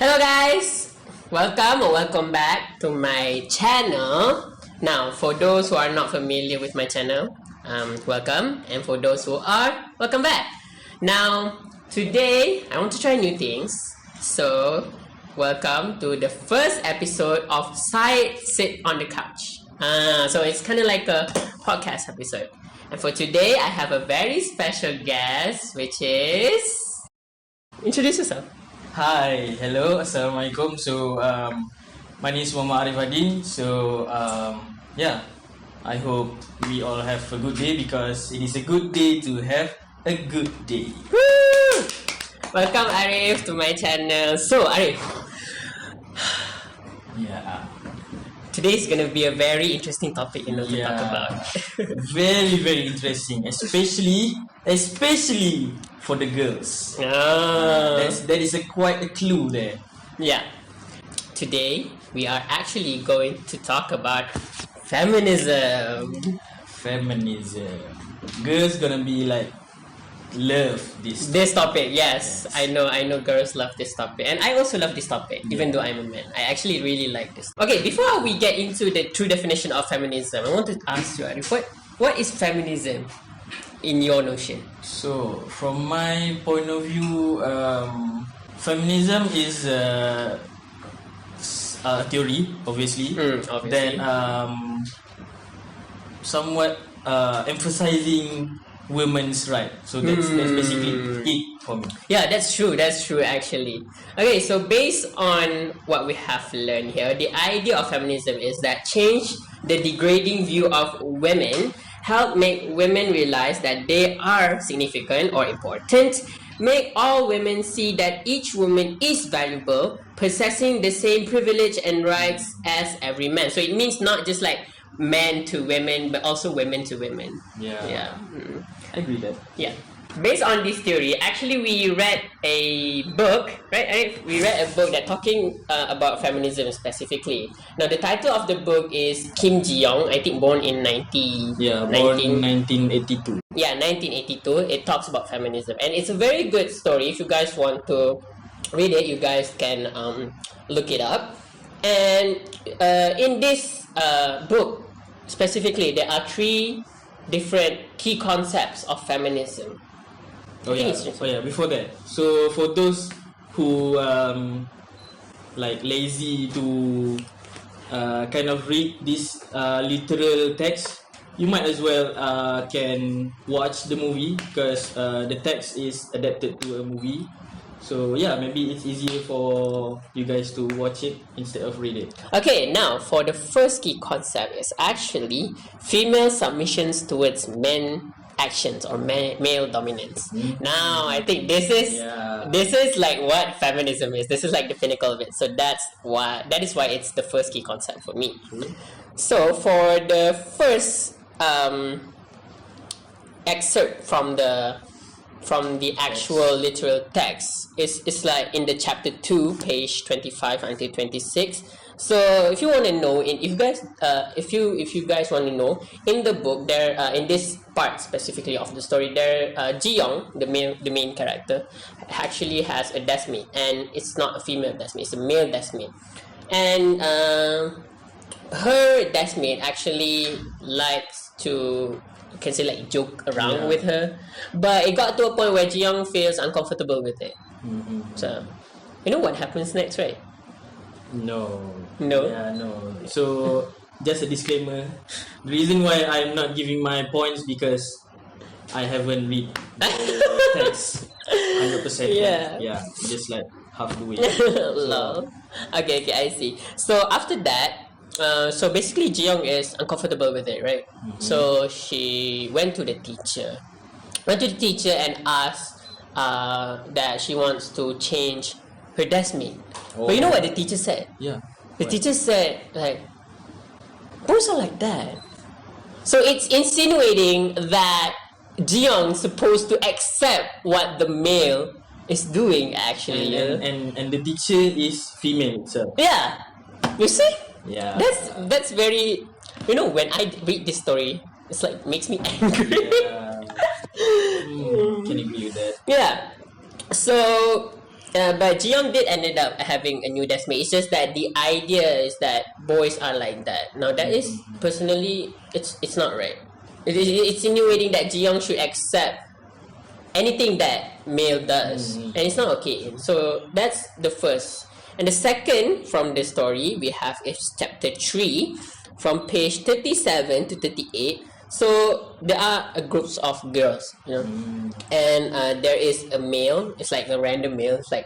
Hello guys! Welcome back to my channel. Now, for those who are not familiar with my channel, welcome. And for those who are, welcome back. Now, today, I want to try new things. So, welcome to the first episode of Syed Sit on the Couch. So it's kind of like a podcast episode. And for today, I have a very special guest, which is... Introduce yourself. Hi, hello, assalamualaikum. So, my name is Muhammad Arifadin. So, I hope we all have a good day because it is a good day to have a good day. Woo! Welcome Arif to my channel. So Arif, today is gonna be a very interesting topic, to talk about. Very, very interesting, especially for the girls. That is quite a clue there. Yeah. Today we are actually going to talk about feminism. Girls gonna be like love this topic. Yes, I know girls love this topic, and I also love this topic, even though I'm a man. I actually really like this. Okay, before we get into the true definition of feminism, I want to ask you, Arif, what is feminism in your notion? So, from my point of view, feminism is a theory, obviously. Then, somewhat emphasizing women's right. So that's basically it for me. Yeah, that's true actually. Okay, so based on what we have learned here, the idea of feminism is that change the degrading view of women, help make women realize that they are significant or important, make all women see that each woman is valuable, possessing the same privilege and rights as every man. So it means not just like men to women, but also women to women. I agree that. Yeah. Based on this theory, actually we read a book, right? We read a book that talking about feminism specifically. Now the title of the book is Jiyoung, I think born in 1982. Yeah, 1982. It talks about feminism, and it's a very good story. If you guys want to read it, you guys can look it up. And in this book specifically, there are three different key concepts of feminism. Before that, so for those who like lazy to kind of read this literal text, you might as well can watch the movie because the text is adapted to a movie. So maybe it's easier for you guys to watch it instead of read it. Okay, now for the first key concept is actually female submissions towards men actions or male dominance. Now I think this is like what feminism is. This is like the pinnacle of it. So that is why it's the first key concept for me. So for the first excerpt from the actual literal text, it's like in the chapter 2, page 25 until 26. So if you want to know, if you guys want to know, in the book there, in this part specifically of the story, there Jiyoung, the main character, actually has a deskmate, and it's not a female deskmate, it's a male deskmate, and her deskmate actually likes to, you can say, like joke around with her, but it got to a point where Jiyoung feels uncomfortable with it. So you know what happens next, right? No. So just a disclaimer, the reason why I'm not giving my points because I haven't read the text 100%. Just like half the way. Okay, I see. So after that, so basically Jiyoung is uncomfortable with it, right? So she went to the teacher and asked that she wants to change her deskmate. But you know what the teacher said? The teacher said, like, boys are like that. So it's insinuating that Jiyoung's supposed to accept what the male is doing actually. And the teacher is female itself. Yeah. You see? Yeah. That's very, when I read this story, it's like makes me angry. Can you believe that? Yeah. So But Jiyoung did ended up having a new deskmate. It's just that the idea is that boys are like that. Now that is personally, it's not right. It's insinuating that Jiyoung should accept anything that male does, and it's not okay. So that's the first. And the second from the story we have is chapter 3, from page 37 to 38. So there are groups of girls, and there is a male. It's like a random male. It's like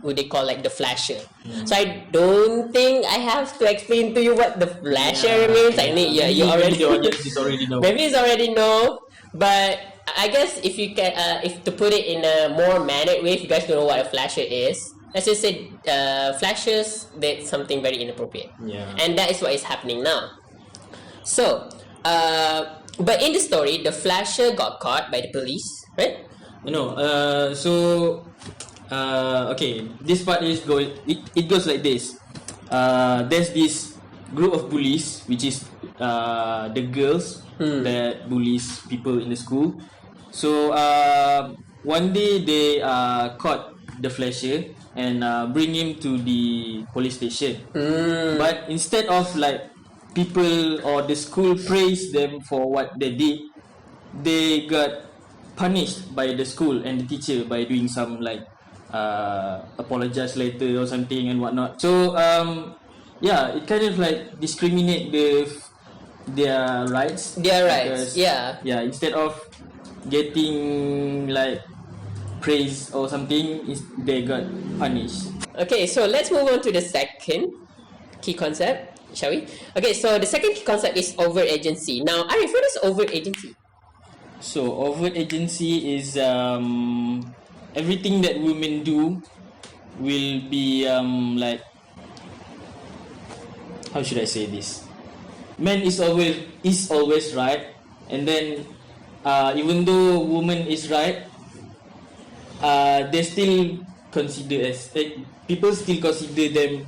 what they call like the flasher. So I don't think I have to explain to you what the flasher means. I mean, you already the audience is already know. maybe it's already know, but I guess if you can, if to put it in a more mannered way, if you guys don't know what a flasher is, let's just say flashers did something very inappropriate, and that is what is happening now. So, but in the story, the flasher got caught by the police, right? No, okay, this part is it goes like this. There's this group of bullies, which is the girls that bullies people in the school. So one day they caught the flasher and bring him to the police station. But instead of like people or the school praise them for what they did, they got punished by the school and the teacher by doing some like apologize later or something and whatnot. So it kind of like discriminate their rights. Their rights, because, instead of getting like praise or something, they got punished. Okay, so let's move on to the second key concept, shall we? Okay, so the second key concept is overt agency. Now, Arif, what is overt agency? So overt agency is everything that women do will be like, how should I say this? Man is always right, and then even though woman is right, they still consider as people still consider them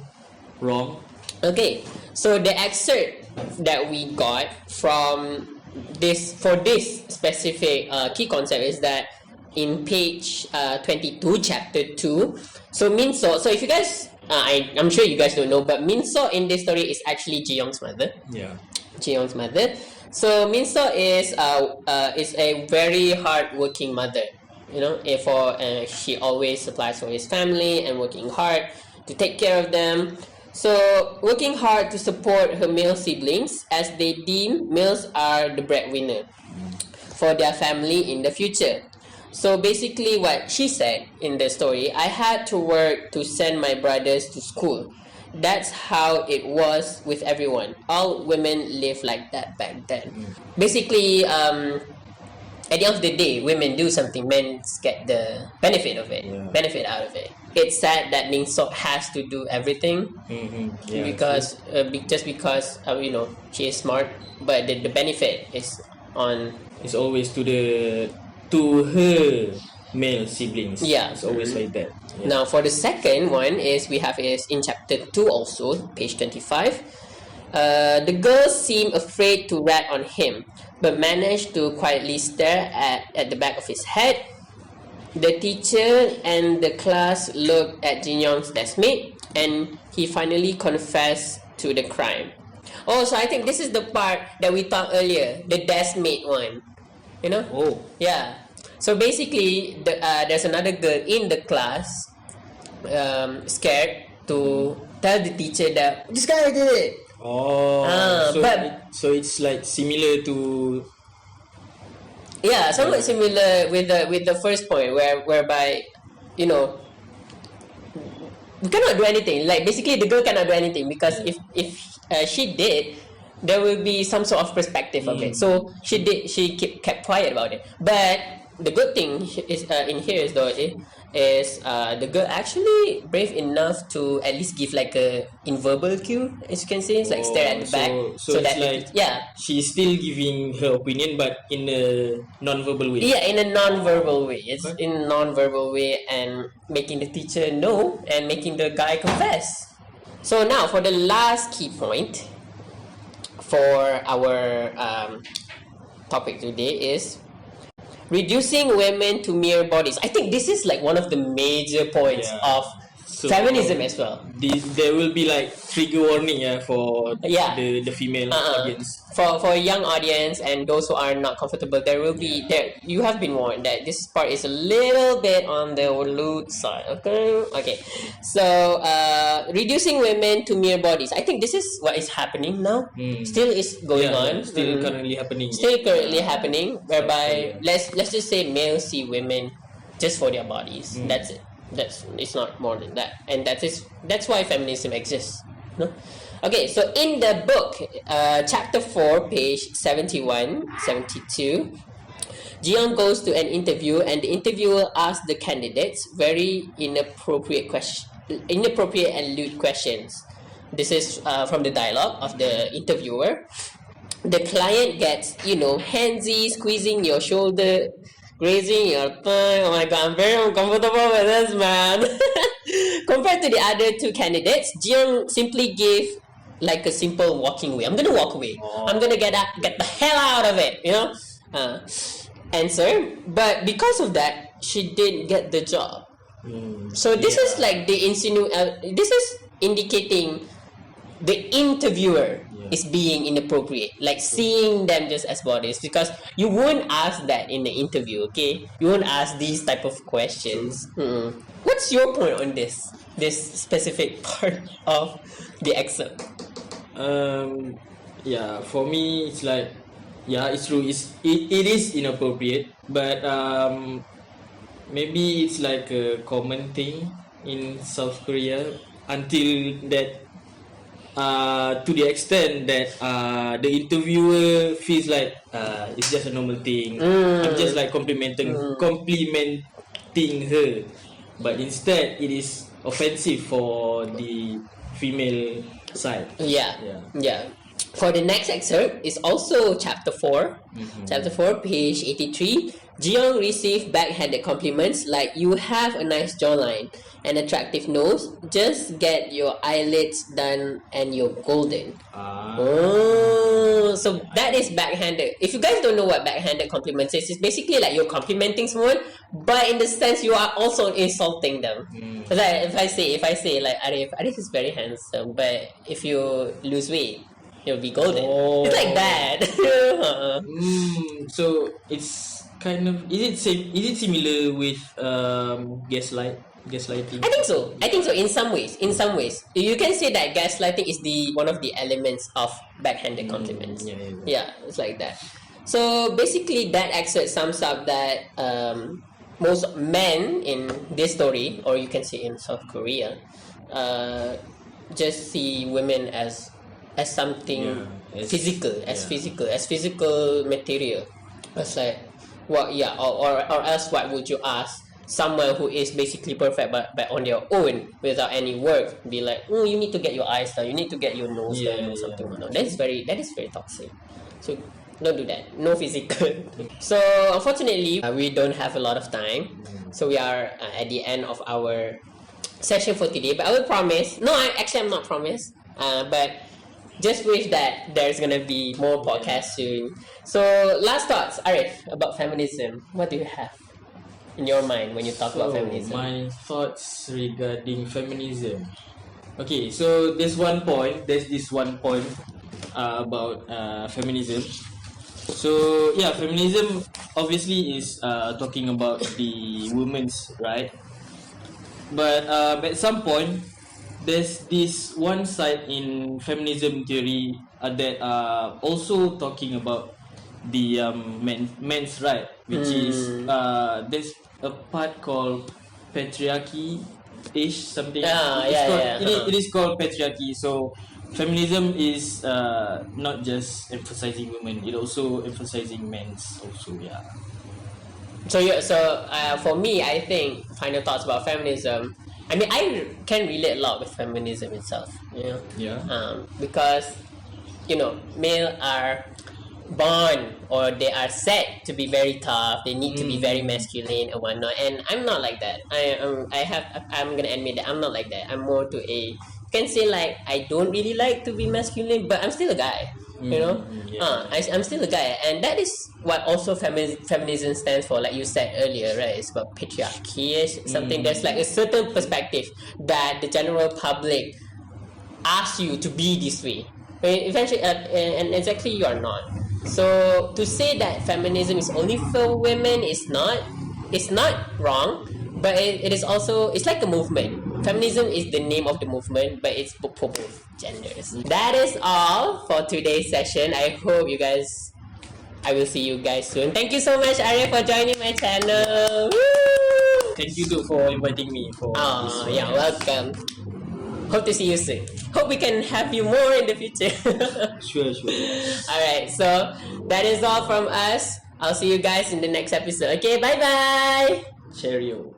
wrong. Okay, so the excerpt that we got from this specific key concept is that in page 22, chapter 2. So Minso, so if you guys, I'm sure you guys don't know, but Minso in this story is actually Jiyoung's mother. Yeah. Jiyoung's mother. So Minso is a very hard-working mother. She always supplies for his family and working hard to take care of them. So working hard to support her male siblings, as they deem males are the breadwinner for their family in the future. So basically what she said in the story, I had to work to send my brothers to school. That's how it was with everyone. All women live like that back then. Basically, at the end of the day, women do something, men get the benefit of it, benefit out of it. It's sad that Ningso has to do everything because just because she is smart, but the benefit is on. It's always to her male siblings. Yeah, it's always like that. Yeah. Now for the second one is in chapter 2 also, page 25. The girls seem afraid to rat on him, but manage to quietly stare at the back of his head. The teacher and the class looked at Jiyoung's deskmate, and he finally confessed to the crime. Oh, so I think this is the part that we talked earlier, the deskmate one. Oh. Yeah. So basically, there's another girl in the class, scared to tell the teacher that this guy did it. Oh, so it's like similar to. Yeah, somewhat similar with the first point whereby, we cannot do anything. Like basically, the girl cannot do anything because if she did, there will be some sort of perspective of it. So she kept quiet about it. But the good thing is in here is the girl actually brave enough to at least give like a verbal cue, as you can see. It's like stare at the back. So that it's like she's still giving her opinion, but in a non-verbal way. Yeah, in a non-verbal way. It's in a non-verbal way, and making the teacher know and making the guy confess. So now for the last key point for our topic today is reducing women to mere bodies. I think this is like one of the major points of feminism as well. There will be like trigger warning for Yeah. the female audience. For a young audience and those who are not comfortable, there will be there. You have been warned that this part is a little bit on the lewd side. Okay. So reducing women to mere bodies. I think this is what is happening now. Still is going on. Still currently happening. Still currently happening. Whereby let's just say males see women just for their bodies. That's it. It's not more than that, and that's why feminism exists. No? Okay, so in the book, chapter 4, page 71, 72, Jiyoung goes to an interview, and the interviewer asks the candidates very inappropriate and lewd questions. This is from the dialogue of the interviewer. The client gets, handsy, squeezing your shoulder, grazing your thigh. Oh my god, I'm very uncomfortable with this, man. Compared to the other two candidates, Jiyoung simply gave like a simple walking away. I'm gonna walk away. I'm gonna get the hell out of it, answer. But because of that, she didn't get the job. So this is like this is indicating the interviewer is being inappropriate, like seeing them just as bodies, because you won't ask that in the interview. Okay, you won't ask these type of questions. What's your point on this specific part of the excerpt? For me it's like, it's true, it is inappropriate, but maybe it's like a common thing in South Korea until that to the extent that the interviewer feels like it's just a normal thing. I'm just like complimenting her, but instead it is offensive for the female side. Yeah. For the next excerpt is also chapter 4. Chapter 4, page 83. Jiyoung received backhanded compliments like, "You have a nice jawline, an attractive nose, just get your eyelids done and you're golden." So that is backhanded. If you guys don't know what backhanded compliments is, it's basically like you're complimenting someone, but in the sense you are also insulting them. Like if I say like, Arif is very handsome, but if you lose weight, you'll be golden. It's like that. So it's kind of, is it similar with gaslighting? I think so. In some ways, you can say that gaslighting is one of the elements of backhanded compliments. Yeah, it's like that. So basically, that excerpt sums up that most men in this story, or you can say in South Korea, just see women as something physical material. It's like, or else what would you ask someone who is basically perfect but on their own without any work? Be like, you need to get your eyes done, you need to get your nose done, or something. That is very toxic. So don't do that. No physical. So unfortunately, we don't have a lot of time. So we are at the end of our session for today. But I will promise. No, I'm not promise. But just wish that there's gonna be more podcasts soon. So last thoughts, Arif, about feminism. What do you have in your mind when you talk about feminism? My thoughts regarding feminism. Okay, so there's this one point about feminism. So feminism obviously is talking about the women's right, but at some point there's this one side in feminism theory that also talking about the men's right, which is there's a part called patriarchy-ish something. It is called patriarchy. So feminism is not just emphasizing women; it also emphasizing men's also. So for me, I think final thoughts about feminism. I mean, I can relate a lot with feminism itself, because male are born, or they are set to be very tough. They need to be very masculine and whatnot. And I'm not like that. I'm gonna admit that I'm not like that. I'm more to you can say like I don't really like to be masculine, but I'm still a guy. You know, yeah. I'm still a guy, and that is what also feminism stands for. Like you said earlier, right? It's about patriarchy. Something there's like a certain perspective that the general public asks you to be this way. Eventually, and exactly you are not. So to say that feminism is only for women is not. It's not wrong, but it is also it's like a movement. Feminism is the name of the movement, but it's for both genders. That is all for today's session. I hope you guys. I will see you guys soon. Thank you so much, Arya, for joining my channel. Woo! Thank you too for inviting me for this. Yeah, welcome. Hope to see you soon. Hope we can have you more in the future. Sure. Alright, so that is all from us. I'll see you guys in the next episode. Okay, bye bye. Cheerio.